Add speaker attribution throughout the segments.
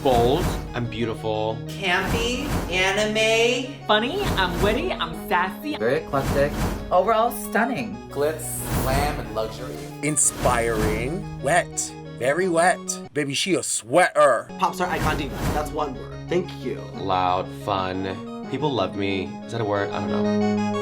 Speaker 1: Bold, I'm beautiful.
Speaker 2: Campy, anime.
Speaker 3: Funny, I'm witty, I'm sassy.
Speaker 4: Very eclectic. Overall, stunning.
Speaker 5: Glitz, glam, and luxury.
Speaker 6: Inspiring, wet, very wet. Baby, she a sweater.
Speaker 7: Pop star icon diva, that's one word. Thank you.
Speaker 1: Loud, fun. People love me. Is that a word? I don't know.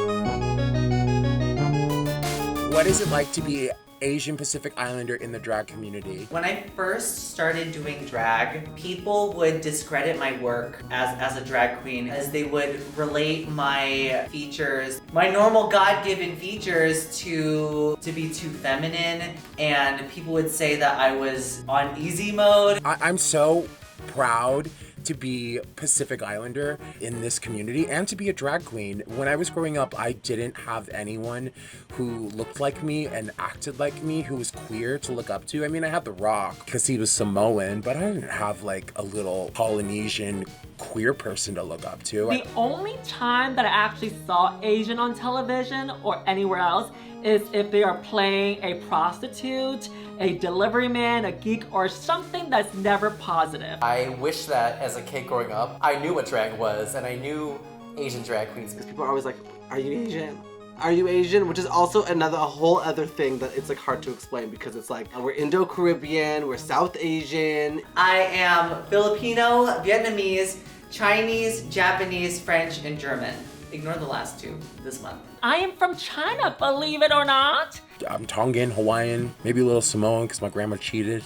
Speaker 6: What is it like to be Asian Pacific Islander in the drag community?
Speaker 2: When I first started doing drag, people would discredit my work as a drag queen, as they would relate my features, my normal God-given features to be too feminine, and people would say that I was on easy mode.
Speaker 6: I'm so proud to be Pacific Islander in this community and to be a drag queen. When I was growing up, I didn't have anyone who looked like me and acted like me, who was queer to look up to. I mean, I had The Rock because he was Samoan, but I didn't have like a little Polynesian queer person to look up to.
Speaker 3: The only time that I actually saw Asian on television or anywhere else is if they are playing a prostitute, a delivery man, a geek, or something that's never positive.
Speaker 5: I wish that as a kid growing up, I knew what drag was, and I knew Asian drag queens.
Speaker 7: Because people are always like, are you Asian? Are you Asian? Which is also a whole other thing that it's like hard to explain, because it's like, we're Indo-Caribbean, we're South Asian.
Speaker 2: I am Filipino, Vietnamese, Chinese, Japanese, French, and German. Ignore the last two this month.
Speaker 3: I am from China, believe it or not.
Speaker 6: I'm Tongan, Hawaiian, maybe a little Samoan because my grandma cheated.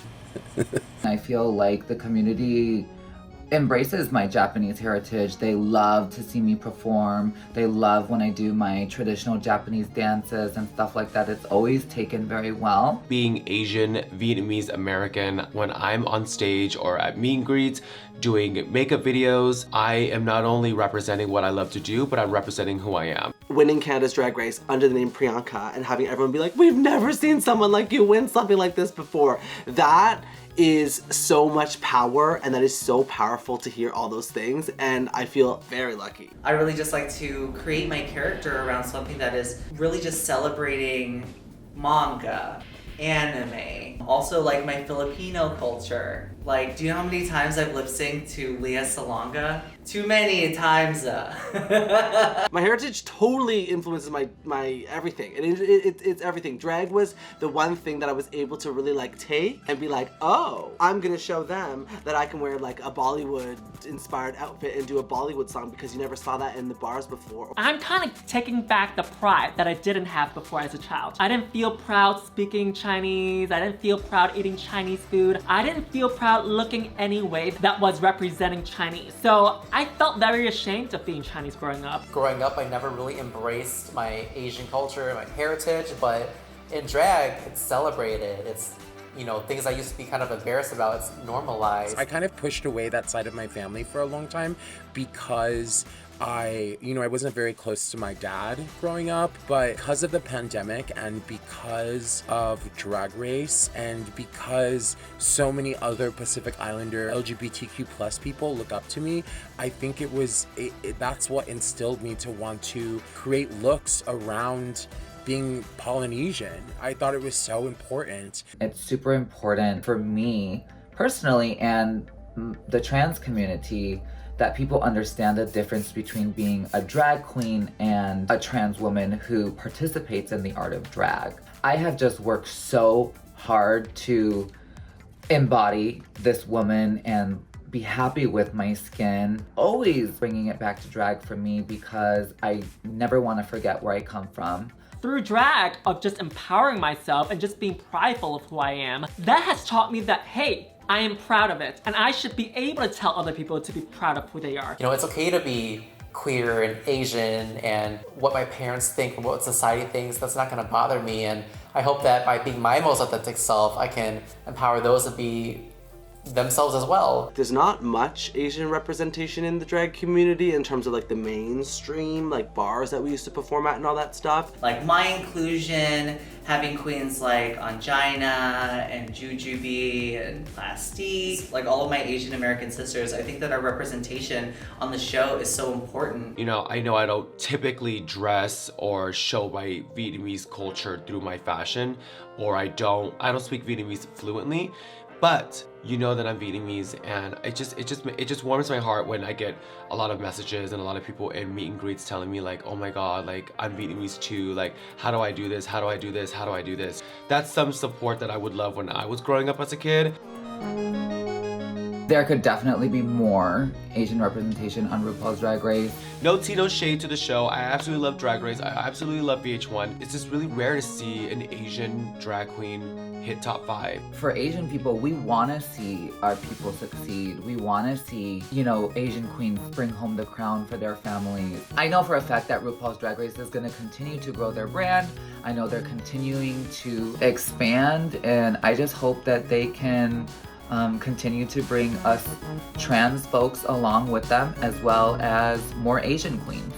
Speaker 4: I feel like the community embraces my Japanese heritage. They love to see me perform. They love when I do my traditional Japanese dances and stuff like that. It's always taken very well.
Speaker 1: Being Asian, Vietnamese, American, when I'm on stage or at meet and greets, doing makeup videos, I am not only representing what I love to do, but I'm representing who I am.
Speaker 7: Winning Canada's Drag Race under the name Priyanka and having everyone be like, we've never seen someone like you win something like this before. That is so much power, and that is so powerful to hear all those things, and I feel very lucky.
Speaker 2: I really just like to create my character around something that is really just celebrating manga, anime, also like my Filipino culture. Like, do you know how many times I've lip synced to Leah Salonga? Too many times.
Speaker 7: My heritage totally influences my everything, and it's everything. Drag was the one thing that I was able to really like take and be like, oh, I'm gonna show them that I can wear like a Bollywood inspired outfit and do a Bollywood song, because you never saw that in the bars before.
Speaker 3: I'm kind of taking back the pride that I didn't have before as a child. I didn't feel proud speaking Chinese. I didn't feel proud eating Chinese food. I didn't feel proud looking any way that was representing Chinese. So I felt very ashamed of being Chinese growing up.
Speaker 5: Growing up, I never really embraced my Asian culture and my heritage, but in drag, it's celebrated. It's, you know, things I used to be kind of embarrassed about, it's normalized.
Speaker 6: I kind of pushed away that side of my family for a long time because I wasn't very close to my dad growing up, but because of the pandemic and because of Drag Race and because so many other Pacific Islander LGBTQ plus people look up to me, I think that's what instilled me to want to create looks around being Polynesian. I thought it was so important.
Speaker 4: It's super important for me personally and the trans community that people understand the difference between being a drag queen and a trans woman who participates in the art of drag. I have just worked so hard to embody this woman and be happy with my skin. Always bringing it back to drag for me because I never want to forget where I come from.
Speaker 3: Through drag, of just empowering myself and just being prideful of who I am, that has taught me that, hey, I am proud of it, and I should be able to tell other people to be proud of who they are.
Speaker 5: You know, it's okay to be queer and Asian, and what my parents think and what society thinks, that's not gonna bother me. And I hope that by being my most authentic self, I can empower those to be themselves as well.
Speaker 7: There's not much Asian representation in the drag community in terms of like the mainstream, like bars that we used to perform at and all that stuff.
Speaker 2: Like my inclusion, having queens like Angina and Jujubee and Plastique, like all of my Asian American sisters, I think that our representation on the show is so important.
Speaker 1: You know I don't typically dress or show my Vietnamese culture through my fashion, or I don't speak Vietnamese fluently, but you know that I'm Vietnamese, and it just warms my heart when I get a lot of messages and a lot of people in meet and greets telling me like, oh my god, like I'm Vietnamese too, like how do I do this, how do I do this, how do I do this. That's some support that I would love when I was growing up as a kid.
Speaker 4: There could definitely be more Asian representation on RuPaul's Drag Race.
Speaker 1: No tea, no shade to the show. I absolutely love Drag Race. I absolutely love VH1. It's just really rare to see an Asian drag queen hit top 5.
Speaker 4: For Asian people, we want to see our people succeed. We want to see, you know, Asian queens bring home the crown for their families. I know for a fact that RuPaul's Drag Race is going to continue to grow their brand. I know they're continuing to expand, and I just hope that they can continue to bring us trans folks along with them, as well as more Asian queens.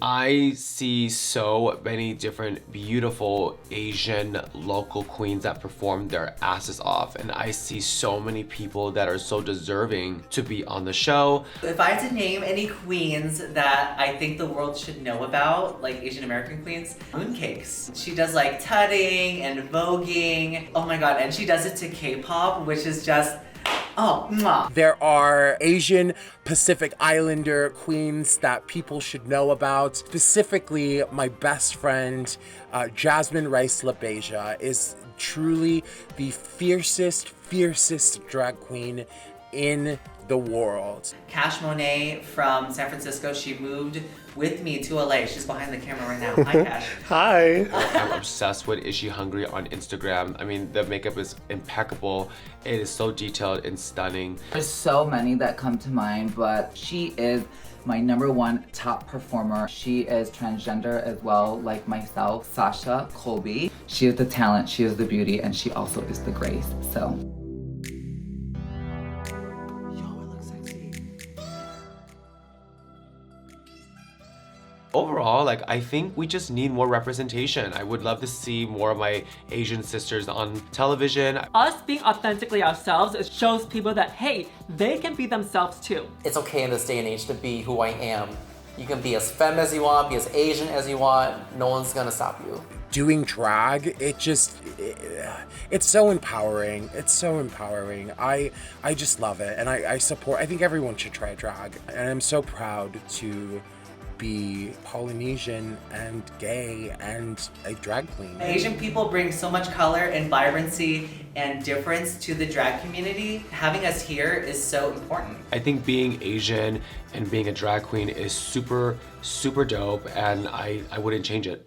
Speaker 1: I see so many different beautiful Asian local queens that perform their asses off, and I see so many people that are so deserving to be on the show.
Speaker 2: If I had to name any queens that I think the world should know about, like Asian American queens, Mooncakes. She does like tutting and voguing. Oh my god, and she does it to K-pop, which is just, oh, mwah.
Speaker 6: There are Asian Pacific Islander queens that people should know about. Specifically, my best friend, Jasmine Rice LaBeija, is truly the fiercest drag queen in the world.
Speaker 2: Cash Monet from San Francisco, she moved with me to LA. She's behind the camera right now. Hi, Cash.
Speaker 6: Hi.
Speaker 1: I'm obsessed with Is She Hungry on Instagram. I mean, the makeup is impeccable. It is so detailed and stunning.
Speaker 4: There's so many that come to mind, but she is my #1 top performer. She is transgender as well, like myself, Sasha Colby. She is the talent, she is the beauty, and she also is the grace, so.
Speaker 1: Overall, like, I think we just need more representation. I would love to see more of my Asian sisters on television.
Speaker 3: Us being authentically ourselves, it shows people that, hey, they can be themselves too.
Speaker 5: It's okay in this day and age to be who I am. You can be as femme as you want, be as Asian as you want. No one's gonna stop you.
Speaker 6: Doing drag, it's so empowering. It's so empowering. I just love it, and I think everyone should try drag. And I'm so proud to be Polynesian and gay and a drag queen.
Speaker 2: Asian people bring so much color and vibrancy and difference to the drag community. Having us here is so important.
Speaker 1: I think being Asian and being a drag queen is super dope, and I wouldn't change it.